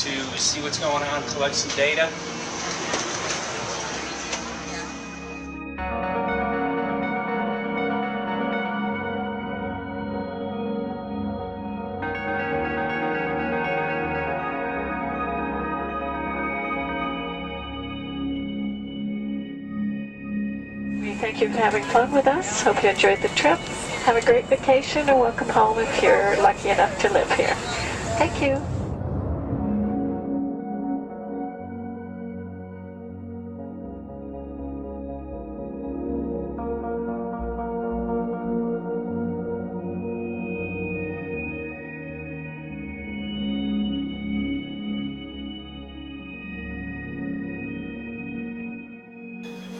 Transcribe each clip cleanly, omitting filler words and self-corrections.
to see what's going on, collect some data. We thank you for having fun with us. Hope you enjoyed the trip. Have a great vacation and welcome home if you're lucky enough to live here. Thank you.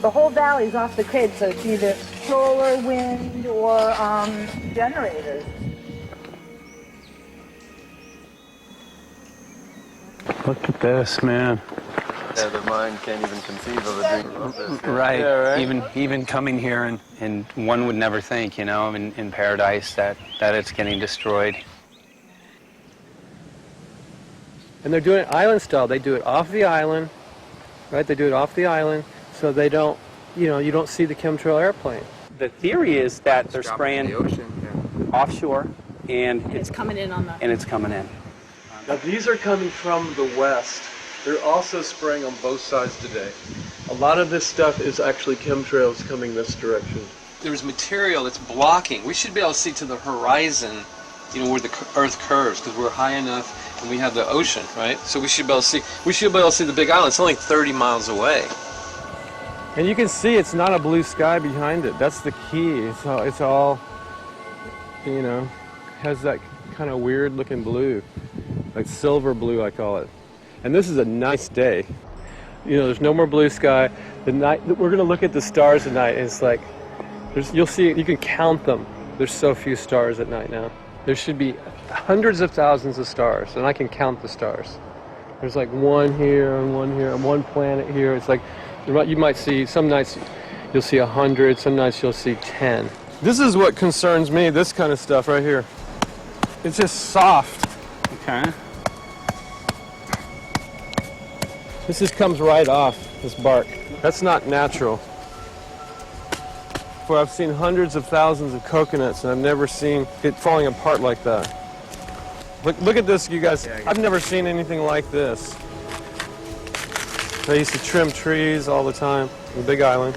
The whole valley's off the grid, so it's either solar, wind, or generators. Look at this, man. Yeah, the mind can't even conceive of a dream of this. Right. Yeah, right. Even coming here, and one would never think, you know, in paradise that it's getting destroyed. And they're doing it island style. They do it off the island, right? They do it off the island, so they don't, you know, you don't see the chemtrail airplane. The theory is that they're Drop it spraying in the ocean, offshore, and It's coming in on the... and it's coming in. Now these are coming from the west. They're also spraying on both sides today. A lot of this stuff is actually chemtrails coming this direction. There's material that's blocking. We should be able to see to the horizon, you know, where the Earth curves, because we're high enough and we have the ocean, right? So we should be able to see. We should be able to see the Big Island. It's only 30 miles away. And you can see it's not a blue sky behind it. That's the key. It's all, you know, has that kind of weird looking blue, like silver blue I call it. And this is a nice day. You know, there's no more blue sky. The night we're gonna look at the stars at night, and it's like, you'll see, you can count them. There's so few stars at night now. There should be hundreds of thousands of stars, and I can count the stars. There's like one here and one planet here. It's like, you might see, some nights you'll see 100, some nights you'll see 10. This is what concerns me, this kind of stuff right here. It's just soft. Okay. This just comes right off, this bark. That's not natural. For I've seen hundreds of thousands of coconuts and I've never seen it falling apart like that. Look at this, you guys. I've never seen anything like this. I used to trim trees all the time on the Big Island.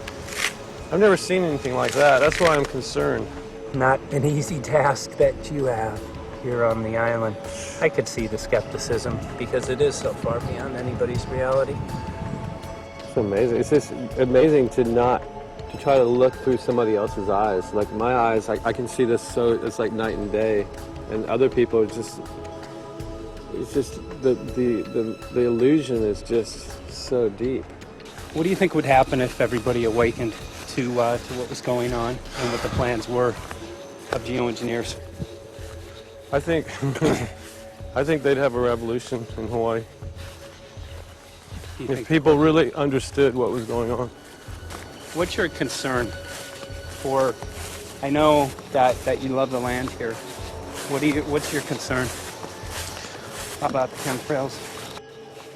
I've never seen anything like that. That's why I'm concerned. Not an easy task that you have here on the island. I could see the skepticism because it is so far beyond anybody's reality. It's amazing. It's just amazing to try to look through somebody else's eyes. Like my eyes, I can see this so it's like night and day, and other people it's just the illusion is just so deep. What do you think would happen if everybody awakened to what was going on and what the plans were of geoengineers? I think they'd have a revolution in Hawaii if people really understood what was going on. What's your concern for? I know that you love the land here. What's your concern about the chemtrails?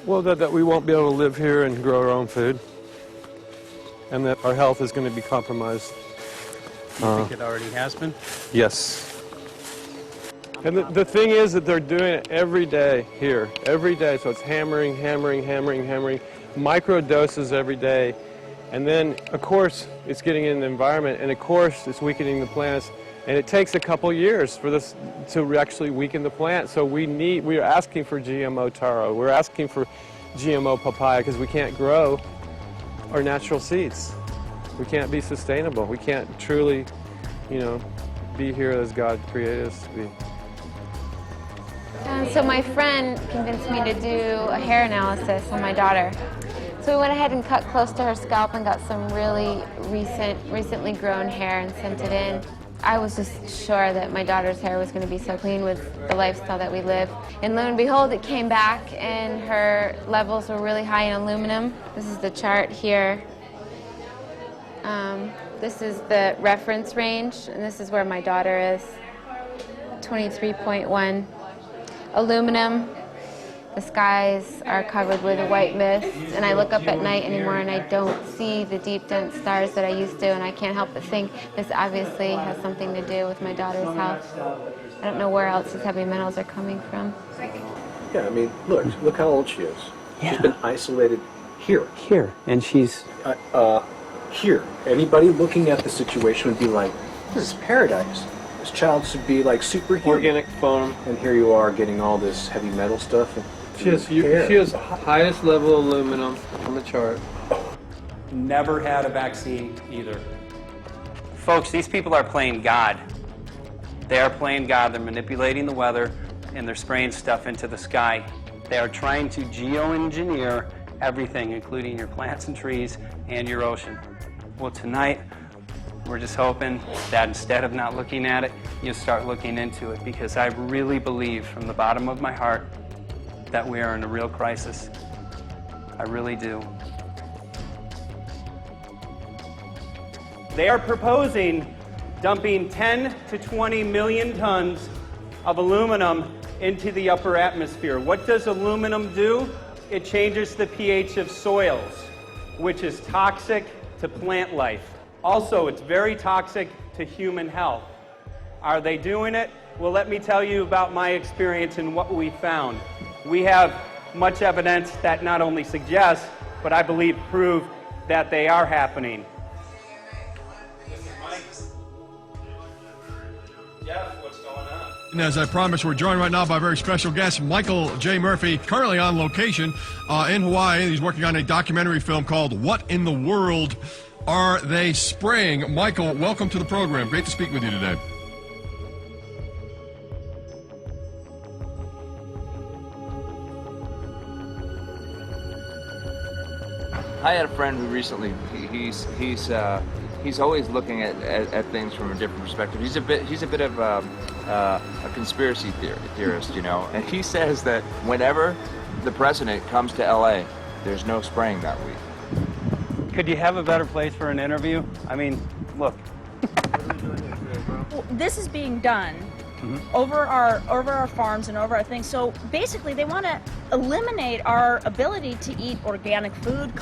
Well, that we won't be able to live here and grow our own food, and that our health is going to be compromised. You think it already has been? Yes. And the thing is that they're doing it every day here, every day. So it's hammering, micro doses every day. And then, of course, it's getting in the environment, and of course, it's weakening the plants. And it takes a couple years for this to actually weaken the plant. So we are asking for GMO taro. We're asking for GMO papaya because we can't grow our natural seeds. We can't be sustainable. We can't truly, you know, be here as God created us to be. So my friend convinced me to do a hair analysis on my daughter. So we went ahead and cut close to her scalp and got some really recently grown hair and sent it in. I was just sure that my daughter's hair was going to be so clean with the lifestyle that we live. And lo and behold, it came back and her levels were really high in aluminum. This is the chart here. This is the reference range, and this is where my daughter is, 23.1. Aluminum, The skies are covered with a white mist, and I look up at night anymore and I don't see the deep, dense stars that I used to, and I can't help but think this obviously has something to do with my daughter's health. I don't know where else these heavy metals are coming from. Yeah, I mean, look how old she is. Yeah. She's been isolated here. Here, and she's Here. Anybody looking at the situation would be like, this is paradise. This child should be like superhuman. Organic foam. And here you are getting all this heavy metal stuff. And She has highest level aluminum on the chart. never had a vaccine either. Folks, these people are playing God. They are playing God. They're manipulating the weather, and they're spraying stuff into the sky. They are trying to geoengineer everything, including your plants and trees and your ocean. Well, tonight, we're just hoping that instead of not looking at it, you start looking into it, because I really believe from the bottom of my heart that we are in a real crisis. I really do. They are proposing dumping 10 to 20 million tons of aluminum into the upper atmosphere. What does aluminum do? It changes the pH of soils, which is toxic to plant life. Also, it's very toxic to human health. Are they doing it? Well, let me tell you about my experience and what we found. We have much evidence that not only suggests, but I believe prove that they are happening. Jeff, what's going on? And as I promised, we're joined right now by a very special guest, Michael J. Murphy, currently on location in Hawaii. He's working on a documentary film called What in the World Are They Spraying? Michael, welcome to the program. Great to speak with you today. I had a friend who recently, he's always looking at things from a different perspective. He's a bit of a conspiracy theorist, you know, and he says that whenever the president comes to LA, there's no spraying that week. Could you have a better place for an interview? I mean, look. Well, this is being done over our farms and over our things. So basically, they want to eliminate our ability to eat organic food,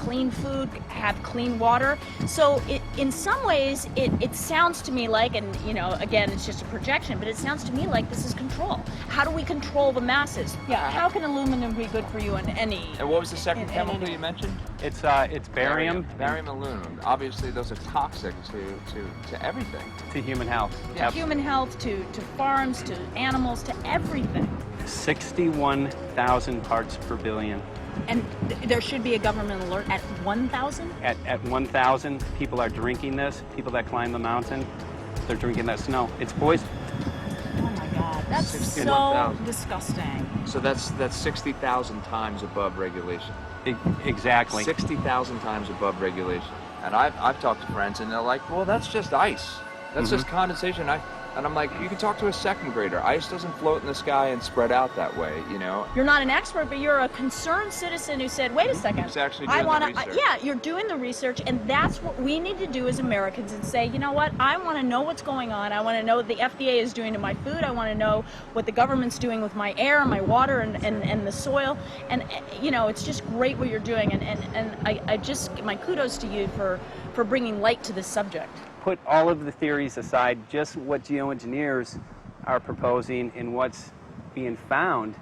have clean water. So in some ways, it sounds to me like, and you know, again, it's just a projection, but it sounds to me like this is control. How do we control the masses? Yeah. How can aluminum be good for you in any? And what was the second chemical you mentioned? It's barium. Barium aluminum. Obviously, those are toxic to everything. To human health. To human health, to farms, to animals, to everything. 61,000 parts per billion. And there should be a government alert at 1,000? At 1,000, people are drinking this. People that climb the mountain, they're drinking that snow. It's poison. Oh my God, that's so disgusting. So that's 60,000 times above regulation. Exactly. 60,000 times above regulation. And I've talked to friends, and they're like, well, that's just ice. That's just condensation. And I'm like, you can talk to a second grader. Ice doesn't float in the sky and spread out that way, you know? You're not an expert, but you're a concerned citizen who said, wait a second. Who's actually doing the research. Yeah, you're doing the research, and that's what we need to do as Americans and say, you know what, I want to know what's going on. I want to know what the FDA is doing to my food. I want to know what the government's doing with my air, my water, and the soil. And, you know, it's just great what you're doing, and I just, my kudos to you for bringing light to this subject. Put all of the theories aside, just what geoengineers are proposing and what's being found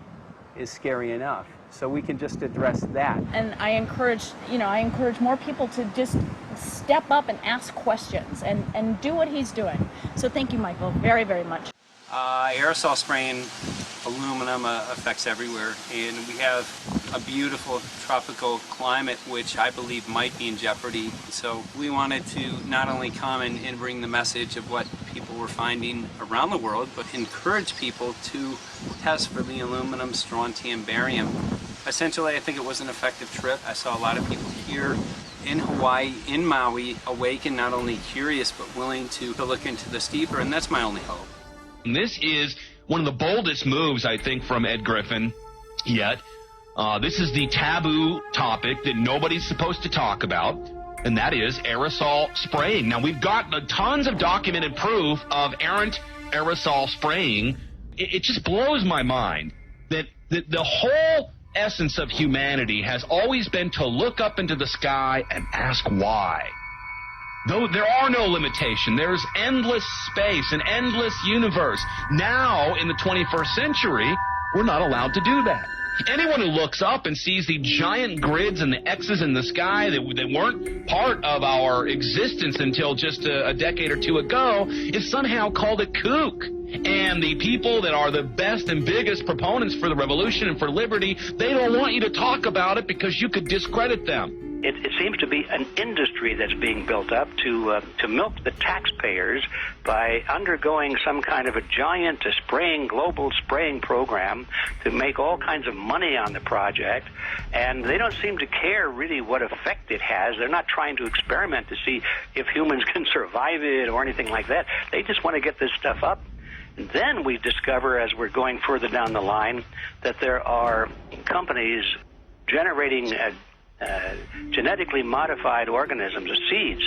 is scary enough. So we can just address that. And I encourage more people to just step up and ask questions and do what he's doing. So thank you, Michael, very, very much. Aerosol spraying aluminum affects everywhere, and we have a beautiful tropical climate which I believe might be in jeopardy. So we wanted to not only come and bring the message of what people were finding around the world, but encourage people to test for the aluminum, strontium, barium. Essentially, I think it was an effective trip. I saw a lot of people here in Hawaii, in Maui, awake and not only curious, but willing to look into this deeper, and that's my only hope. This is one of the boldest moves, I think, from Ed Griffin yet. This is the taboo topic that nobody's supposed to talk about, and that is aerosol spraying. Now, we've got tons of documented proof of errant aerosol spraying. It just blows my mind that the whole essence of humanity has always been to look up into the sky and ask why. Though there are no limitations, there's endless space, an endless universe. Now, in the 21st century, we're not allowed to do that. Anyone who looks up and sees the giant grids and the X's in the sky that weren't part of our existence until just a decade or two ago is somehow called a kook. And the people that are the best and biggest proponents for the revolution and for liberty, they don't want you to talk about it because you could discredit them. It seems to be an industry that's being built up to milk the taxpayers by undergoing some kind of a giant global spraying program to make all kinds of money on the project, and they don't seem to care really what effect it has. They're not trying to experiment to see if humans can survive it or anything like that. They just want to get this stuff up. And then we discover, as we're going further down the line, that there are companies generating genetically modified organisms, seeds,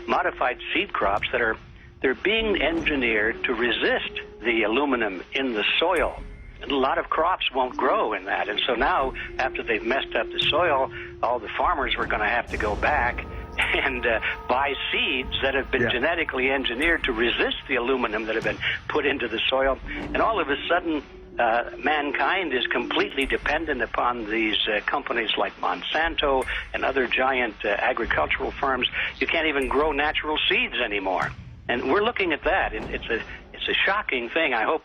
modified seed crops they're being engineered to resist the aluminum in the soil. And a lot of crops won't grow in that. And so now, after they've messed up the soil, all the farmers were going to have to go back and buy seeds that have been genetically engineered to resist the aluminum that have been put into the soil. And all of a sudden, mankind is completely dependent upon these companies like Monsanto and other giant agricultural firms. You can't even grow natural seeds anymore. And we're looking at that. It's a shocking thing. I hope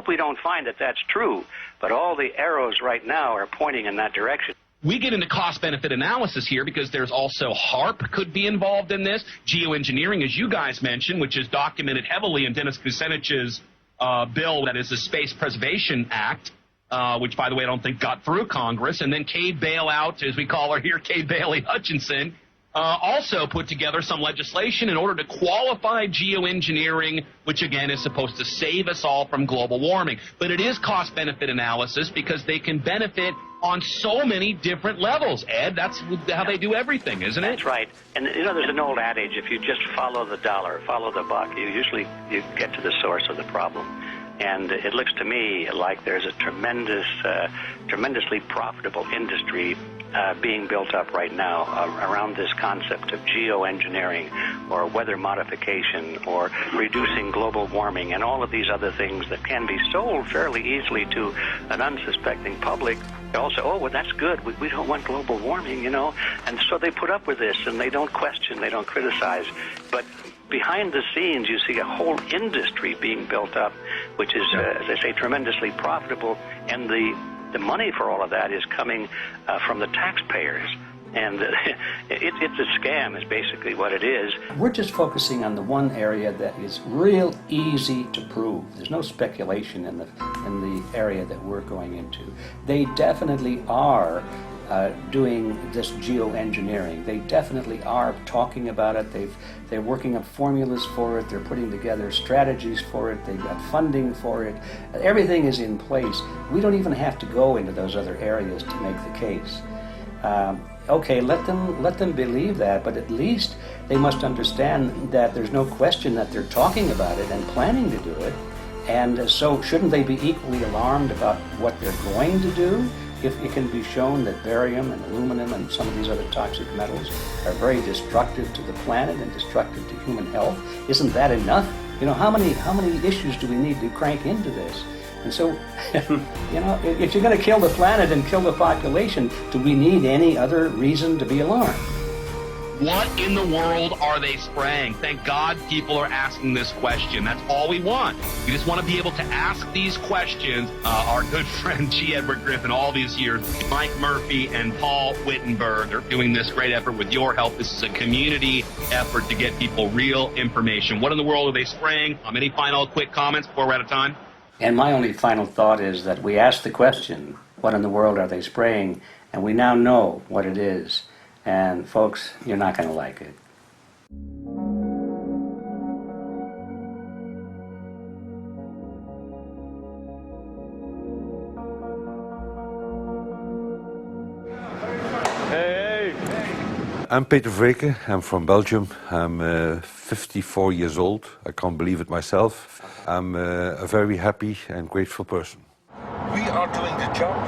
we don't find that that's true. But all the arrows right now are pointing in that direction. We get into cost-benefit analysis here because there's also HAARP could be involved in this. Geoengineering, as you guys mentioned, which is documented heavily in Dennis Kucinich's bill, that is the Space Preservation Act, which, by the way, I don't think got through Congress. And then Kay Bailout, as we call her here, Kay Bailey Hutchinson, also put together some legislation in order to qualify geoengineering, which, again, is supposed to save us all from global warming. But it is cost-benefit analysis because they can benefit on so many different levels. Ed, that's how they do everything, isn't it? That's right. And, you know, there's an old adage, if you just follow the dollar, follow the buck, you get to the source of the problem. And it looks to me like there's a tremendously profitable industry being built up right now around this concept of geoengineering or weather modification or reducing global warming and all of these other things that can be sold fairly easily to an unsuspecting public. They all say, oh, well, that's good. We don't want global warming, you know. And so they put up with this, and they don't question, they don't criticize. But behind the scenes, you see a whole industry being built up, which is, as I say, tremendously profitable. And the money for all of that is coming from the taxpayers. And it's a scam is basically what it is. We're just focusing on the one area that is real easy to prove. There's no speculation in the area that we're going into. They definitely are doing this geoengineering. They definitely are talking about it. They're working up formulas for it. They're putting together strategies for it. They've got funding for it. Everything is in place. We don't even have to go into those other areas to make the case. Okay, let them believe that, but at least they must understand that there's no question that they're talking about it and planning to do it. And so shouldn't they be equally alarmed about what they're going to do if it can be shown that barium and aluminum and some of these other toxic metals are very destructive to the planet and destructive to human health? Isn't that enough? You know, how many issues do we need to crank into this? And so, you know, if you're going to kill the planet and kill the population, do we need any other reason to be alarmed? What in the world are they spraying? Thank God people are asking this question. That's all we want. We just want to be able to ask these questions. Our good friend G. Edward Griffin, all these years, Mike Murphy and Paul Wittenberg are doing this great effort with your help. This is a community effort to get people real information. What in the world are they spraying? Any final quick comments before we're out of time? And my only final thought is that we asked the question, what in the world are they spraying? And we now know what it is. And folks, you're not going to like it. I'm Peter Vreken. I'm from Belgium. I'm 54 years old. I can't believe it myself. I'm a very happy and grateful person. We are doing the job